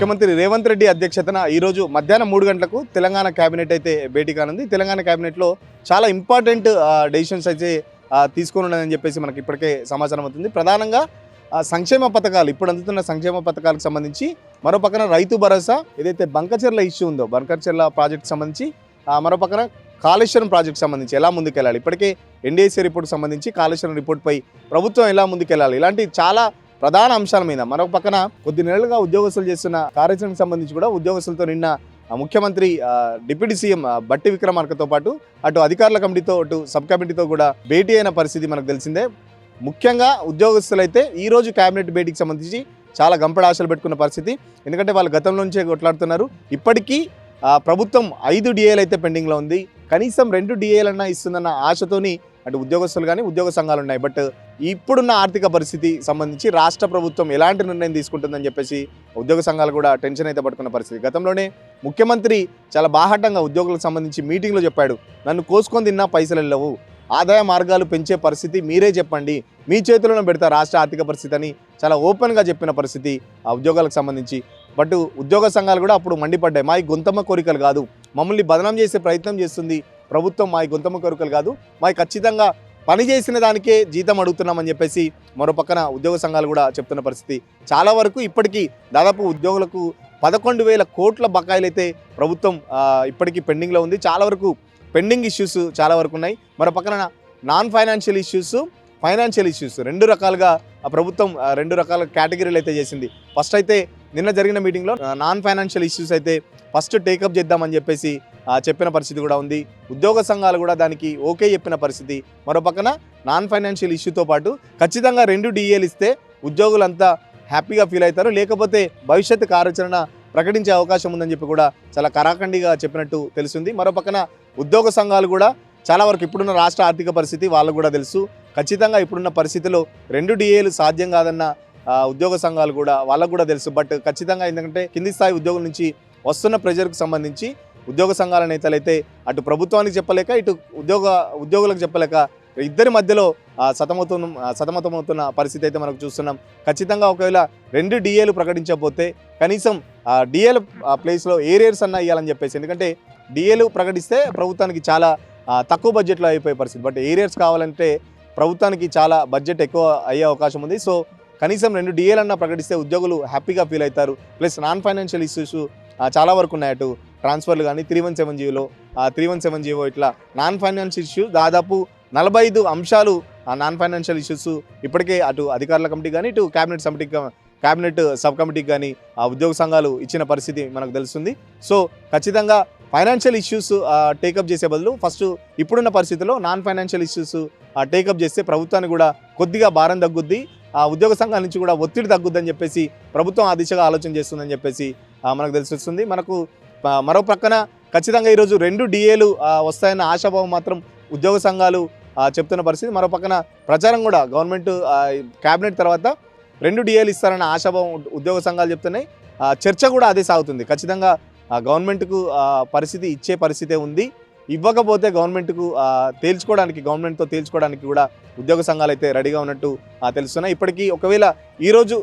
ముఖ్యమంత్రి రేవంత్ రెడ్డి అధ్యక్షతన ఈరోజు మధ్యాహ్నం 3 గంటలకు తెలంగాణ కేబినెట్ అయితే భేటీ కానుంది. తెలంగాణ కేబినెట్లో చాలా ఇంపార్టెంట్ డెసిషన్స్ అయితే తీసుకొని ఉన్నదని చెప్పేసి మనకి ఇప్పటికే సమాచారం అవుతుంది. ప్రధానంగా సంక్షేమ పథకాలు, ఇప్పుడు అందుతున్న సంక్షేమ పథకాలకు సంబంధించి, మరో పక్కన రైతు భరోసా, ఏదైతే బంకచెర్ల ఇష్యూ ఉందో బంకచెర్ల ప్రాజెక్ట్ సంబంధించి, మరో పక్కన కాళేశ్వరం ప్రాజెక్ట్ సంబంధించి ఎలా ముందుకెళ్ళాలి, ఇప్పటికే ఎన్డీఏసీ రిపోర్ట్ సంబంధించి కాళేశ్వరం రిపోర్ట్పై ప్రభుత్వం ఎలా ముందుకెళ్ళాలి, ఇలాంటి చాలా ప్రధాన అంశాల మీద మరొక పక్కన కొద్ది నెలలుగా ఉద్యోగస్తులు చేస్తున్న కార్యాచరణకు సంబంధించి కూడా ఉద్యోగస్తులతో నిన్న ముఖ్యమంత్రి డిప్యూటీ సీఎం బట్టి విక్రమార్కతో పాటు అటు అధికారుల కమిటీతో అటు సబ్ కమిటీతో కూడా భేటీ అయిన పరిస్థితి మనకు తెలిసిందే. ముఖ్యంగా ఉద్యోగస్తులైతే ఈరోజు కేబినెట్ భేటీకి సంబంధించి చాలా గంపడ ఆశలు పెట్టుకున్న పరిస్థితి. ఎందుకంటే వాళ్ళు గతంలో నుంచే కొట్లాడుతున్నారు. ఇప్పటికీ ప్రభుత్వం 5 డిఏలు అయితే పెండింగ్లో ఉంది. కనీసం 2 డిఏలన్నా ఇస్తుందన్న ఆశతోని అటు ఉద్యోగస్తులు కానీ ఉద్యోగ సంఘాలు ఉన్నాయి. బట్ ఇప్పుడున్న ఆర్థిక పరిస్థితి సంబంధించి రాష్ట్ర ప్రభుత్వం ఎలాంటి నిర్ణయం తీసుకుంటుందని చెప్పేసి ఉద్యోగ సంఘాలు కూడా టెన్షన్ అయితే పట్టుకున్న పరిస్థితి. గతంలోనే ముఖ్యమంత్రి చాలా బాహాటంగా ఉద్యోగులకు సంబంధించి మీటింగ్లో చెప్పాడు, నన్ను కోసుకొని తిన్నా పైసలు వెళ్ళవు, ఆదాయ మార్గాలు పెంచే పరిస్థితి మీరే చెప్పండి, మీ చేతిలోనే పెడతా రాష్ట్ర ఆర్థిక పరిస్థితి అని చాలా ఓపెన్గా చెప్పిన పరిస్థితి ఆ ఉద్యోగాలకు సంబంధించి. బట్ ఉద్యోగ సంఘాలు కూడా అప్పుడు మండిపడ్డాయి, మా గొంతమ్మ కోరికలు కాదు, మమ్మల్ని బదనాం చేసే ప్రయత్నం చేస్తుంది ప్రభుత్వం, మా గొంతమ్మ కోరికలు కాదు, మా ఖచ్చితంగా పని చేసిన దానికే జీతం అడుగుతున్నామని చెప్పేసి మరో పక్కన ఉద్యోగ సంఘాలు కూడా చెప్తున్న పరిస్థితి. చాలా వరకు ఇప్పటికీ దాదాపు ఉద్యోగులకు 11,000 కోట్ల బకాయిలు అయితే ప్రభుత్వం ఇప్పటికీ పెండింగ్లో ఉంది. చాలా వరకు పెండింగ్ ఇష్యూస్ చాలా వరకు ఉన్నాయి. మరో పక్కన non financial issues, financial issues రెండు రకాలుగా ప్రభుత్వం 2 రకాల కేటగిరీలు అయితే చేసింది. ఫస్ట్ అయితే నిన్న జరిగిన మీటింగ్లో నాన్ ఫైనాన్షియల్ ఇష్యూస్ అయితే ఫస్ట్ టేకప్ చేద్దామని చెప్పేసి చెప్పిన పరిస్థితి కూడా ఉంది. ఉద్యోగ సంఘాలు కూడా దానికి ఓకే చెప్పిన పరిస్థితి. మరో పక్కన నాన్ ఫైనాన్షియల్ ఇష్యూతో పాటు ఖచ్చితంగా 2 డిఏలు ఇస్తే ఉద్యోగులంతా హ్యాపీగా ఫీల్ అవుతారు, లేకపోతే భవిష్యత్తు కార్యాచరణ ప్రకటించే అవకాశం ఉందని చెప్పి కూడా చాలా కరాఖండిగా చెప్పినట్టు తెలుస్తుంది. మరో పక్కన ఉద్యోగ సంఘాలు కూడా చాలా వరకు ఇప్పుడున్న రాష్ట్ర ఆర్థిక పరిస్థితి వాళ్ళకు కూడా తెలుసు, ఖచ్చితంగా ఇప్పుడున్న పరిస్థితిలో 2 డిఏలు సాధ్యం కాదన్న ఉద్యోగ సంఘాలు కూడా వాళ్ళకు కూడా తెలుసు. బట్ ఖచ్చితంగా ఎందుకంటే కింది స్థాయి ఉద్యోగుల నుంచి వస్తున్న ప్రెజర్కు సంబంధించి ఉద్యోగ సంఘాల నేతలు అయితే అటు ప్రభుత్వానికి చెప్పలేక ఇటు ఉద్యోగులకు చెప్పలేక ఇద్దరి మధ్యలో సతమతమవుతున్న పరిస్థితి అయితే మనకు చూస్తున్నాం. ఖచ్చితంగా ఒకవేళ 2 డిఏలు ప్రకటించకపోతే కనీసం డిఏల ప్లేస్లో ఏరియర్స్ అన్న ఇవ్వాలని చెప్పేసి, ఎందుకంటే డిఏలు ప్రకటిస్తే ప్రభుత్వానికి చాలా తక్కువ బడ్జెట్లో అయిపోయే పరిస్థితి. బట్ ఏరియర్స్ కావాలంటే ప్రభుత్వానికి చాలా బడ్జెట్ ఎక్కువ అయ్యే అవకాశం ఉంది. సో కనీసం 2 డిఏలన్నా ప్రకటిస్తే ఉద్యోగులు హ్యాపీగా ఫీల్ అవుతారు. ప్లస్ నాన్ ఫైనాన్షియల్ ఇష్యూస్ చాలా వరకు ఉన్నాయి. అటు ట్రాన్స్ఫర్లు కానీ 317జీలో 317జీఓ ఇట్లా నాన్ ఫైనాన్షియల్ ఇష్యూ దాదాపు 45 అంశాలు నాన్ ఫైనాన్షియల్ ఇష్యూస్ ఇప్పటికే అటు అధికారుల కమిటీ కానీ ఇటు క్యాబినెట్ సబ్ కమిటీకి కానీ ఉద్యోగ సంఘాలు ఇచ్చిన పరిస్థితి మనకు తెలుస్తుంది. సో ఖచ్చితంగా ఫైనాన్షియల్ ఇష్యూస్ టేకప్ చేసే బదులు ఫస్ట్ ఇప్పుడున్న పరిస్థితుల్లో నాన్ ఫైనాన్షియల్ ఇష్యూస్ టేకప్ చేస్తే ప్రభుత్వానికి కూడా కొద్దిగా భారం తగ్గుద్ది, ఉద్యోగ సంఘాల నుంచి కూడా ఒత్తిడి తగ్గుద్దని చెప్పేసి ప్రభుత్వం ఆ దిశగా ఆలోచన చేస్తుందని చెప్పేసి మనకు తెలిసి మనకు మరో ప్రక్కన ఖచ్చితంగా ఈరోజు 2 డిఏలు వస్తాయన్న ఆశాభావం మాత్రం ఉద్యోగ సంఘాలు చెప్తున్న పరిస్థితి. మరో పక్కన ప్రచారం కూడా గవర్నమెంట్ క్యాబినెట్ తర్వాత 2 డిఏలు ఇస్తారన్న ఆశాభావం ఉద్యోగ సంఘాలు చెప్తున్నాయి. చర్చ కూడా అదే సాగుతుంది. ఖచ్చితంగా గవర్నమెంట్కు పరిస్థితి ఇచ్చే పరిస్థితే ఉంది. ఇవ్వకపోతే గవర్నమెంట్తో తేల్చుకోవడానికి కూడా ఉద్యోగ సంఘాలు అయితే రెడీగా ఉన్నట్టు తెలుస్తున్నాయి. ఇప్పటికీ ఒకవేళ ఈరోజు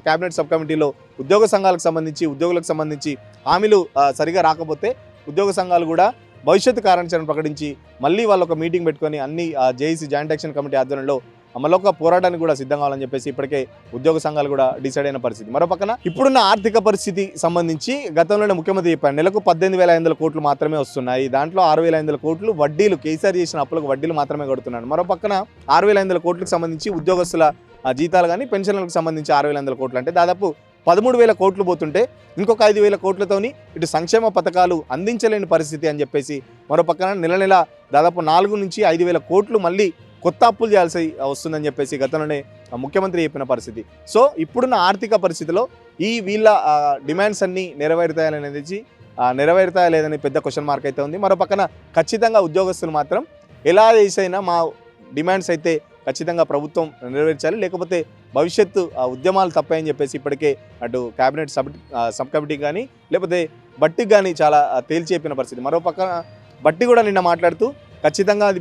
క్యాబినెట్ సబ్ కమిటీలో ఉద్యోగులకు సంబంధించి హామీలు సరిగా రాకపోతే ఉద్యోగ సంఘాలు కూడా భవిష్యత్తు కార్యాచరణ ప్రకటించి మళ్ళీ వాళ్ళు ఒక మీటింగ్ పెట్టుకొని అన్ని జేఏసీ జాయింట్ యాక్షన్ కమిటీ ఆధ్వర్యంలో మరొక పోరాటానికి కూడా సిద్ధం కావాలని చెప్పేసి ఇప్పటికే ఉద్యోగ సంఘాలు కూడా డిసైడ్ అయిన పరిస్థితి. మరో పక్కన ఇప్పుడున్న ఆర్థిక పరిస్థితి సంబంధించి గతంలోనే ముఖ్యమంత్రి చెప్పారు, నెలకు 18,500 కోట్లు మాత్రమే వస్తున్నాయి, దాంట్లో 6,500 కోట్లు వడ్డీలు, కేసీఆర్ చేసిన అప్పులకు వడ్డీలు మాత్రమే కడుతున్నాడు. మరో పక్కన 6,500 కోట్లకు సంబంధించి ఉద్యోగస్తుల జీతాలు కానీ పెన్షన్లకు సంబంధించి 6,500 కోట్లు అంటే దాదాపు 13,000 కోట్లు పోతుంటే ఇంకొక 5,000 కోట్లతోని ఇటు సంక్షేమ పథకాలు అందించలేని పరిస్థితి అని చెప్పేసి మరో పక్కన నెల దాదాపు 4 నుంచి 5,000 కోట్లు మళ్ళీ కొత్త అప్పులు చేయాల్సి వస్తుందని చెప్పేసి గతంలోనే ముఖ్యమంత్రి చెప్పిన పరిస్థితి. సో ఇప్పుడున్న ఆర్థిక పరిస్థితిలో వీళ్ళ డిమాండ్స్ అన్నీ నెరవేరుతాయా లేదని పెద్ద క్వశ్చన్ మార్క్ అయితే ఉంది. మరో పక్కన ఖచ్చితంగా ఉద్యోగస్తులు మాత్రం ఎలా చేసైనా మా డిమాండ్స్ అయితే ఖచ్చితంగా ప్రభుత్వం నెరవేర్చాలి, లేకపోతే భవిష్యత్తు ఉద్యమాలు తప్పాయని చెప్పేసి ఇప్పటికే అటు క్యాబినెట్ సబ్ కమిటీకి కానీ లేకపోతే బట్టికి కానీ చాలా తేల్చి చెప్పిన పరిస్థితి. మరో పక్కన బట్టి కూడా నిన్న మాట్లాడుతూ ఖచ్చితంగా అది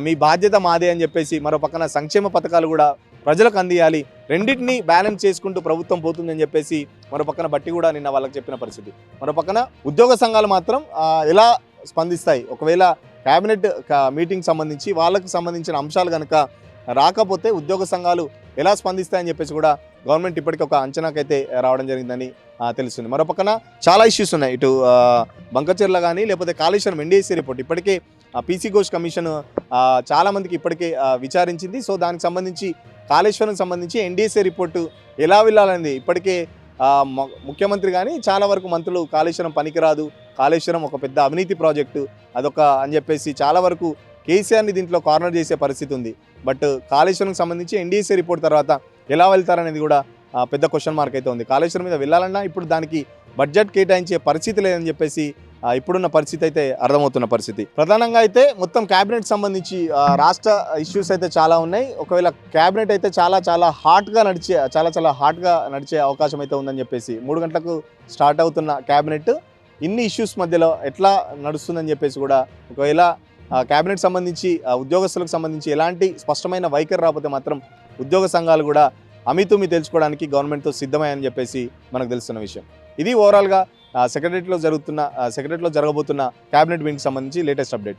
మీ బాధ్యత మాదే అని చెప్పేసి మరో పక్కన సంక్షేమ పథకాలు కూడా ప్రజలకు అందియాలి. రెండింటిని బ్యాలెన్స్ చేసుకుంటూ ప్రభుత్వం పోతుందని చెప్పేసి మరో పక్కన బట్టి కూడా నిన్న వాళ్ళకి చెప్పిన పరిస్థితి. మరో పక్కన ఉద్యోగ సంఘాలు మాత్రం ఎలా స్పందిస్తాయి, ఒకవేళ క్యాబినెట్ మీటింగ్ సంబంధించి వాళ్ళకు సంబంధించిన అంశాలు కనుక రాకపోతే ఉద్యోగ సంఘాలు ఎలా స్పందిస్తాయని చెప్పేసి కూడా గవర్నమెంట్ ఇప్పటికీ ఒక అంచనాకైతే రావడం జరిగిందని తెలుస్తుంది. మరో పక్కన చాలా ఇష్యూస్ ఉన్నాయి. ఇటు బంకచెర్ల కానీ లేకపోతే కాళేశ్వరం ఎన్డీఎస్సీ రిపోర్ట్ ఇప్పటికే పీసీ ఘోష్ కమిషన్ చాలామందికి ఇప్పటికే విచారించింది. సో దానికి సంబంధించి కాళేశ్వరం సంబంధించి ఎన్డీఎస్సీ రిపోర్టు ఎలా వెళ్ళాలనేది ఇప్పటికే ముఖ్యమంత్రి కానీ చాలా వరకు మంత్రులు కాళేశ్వరం పనికిరాదు, కాళేశ్వరం ఒక పెద్ద అవినీతి ప్రాజెక్టు అదొక అని చెప్పేసి చాలా వరకు కేసీఆర్ని దీంట్లో కార్నర్ చేసే పరిస్థితి ఉంది. బట్ కాళేశ్వరం సంబంధించి ఎన్డీఎస్సీ రిపోర్ట్ తర్వాత ఎలా వెళ్తారనేది కూడా పెద్ద క్వశ్చన్ మార్క్ అయితే ఉంది. కాళేశ్వరం మీద వెళ్ళాలన్నా ఇప్పుడు దానికి బడ్జెట్ కేటాయించే పరిస్థితి లేదని చెప్పేసి ఇప్పుడున్న పరిస్థితి అయితే అర్థమవుతున్న పరిస్థితి. ప్రధానంగా అయితే మొత్తం క్యాబినెట్ సంబంధించి రాష్ట్ర ఇష్యూస్ అయితే చాలా ఉన్నాయి. ఒకవేళ క్యాబినెట్ అయితే చాలా హాట్గా నడిచే అవకాశం అయితే ఉందని చెప్పేసి 3 గంటలకు స్టార్ట్ అవుతున్న క్యాబినెట్ ఇన్ని ఇష్యూస్ మధ్యలో ఎట్లా నడుస్తుందని చెప్పేసి కూడా ఒకవేళ క్యాబినెట్ సంబంధించి ఉద్యోగస్తులకు సంబంధించి ఎలాంటి స్పష్టమైన వైఖరి రాకపోతే మాత్రం ఉద్యోగ సంఘాలు కూడా అమితుమి తెలుసుకోవడానికి గవర్నమెంట్తో సిద్ధమని చెప్పేసి మనకు తెలుస్తున్న విషయం. ఇది ఓవరాల్గా సెక్రటరీలో జరగబోతున్న క్యాబినెట్ మీటింగ్కి సంబంధించి లేటెస్ట్ అప్డేట్.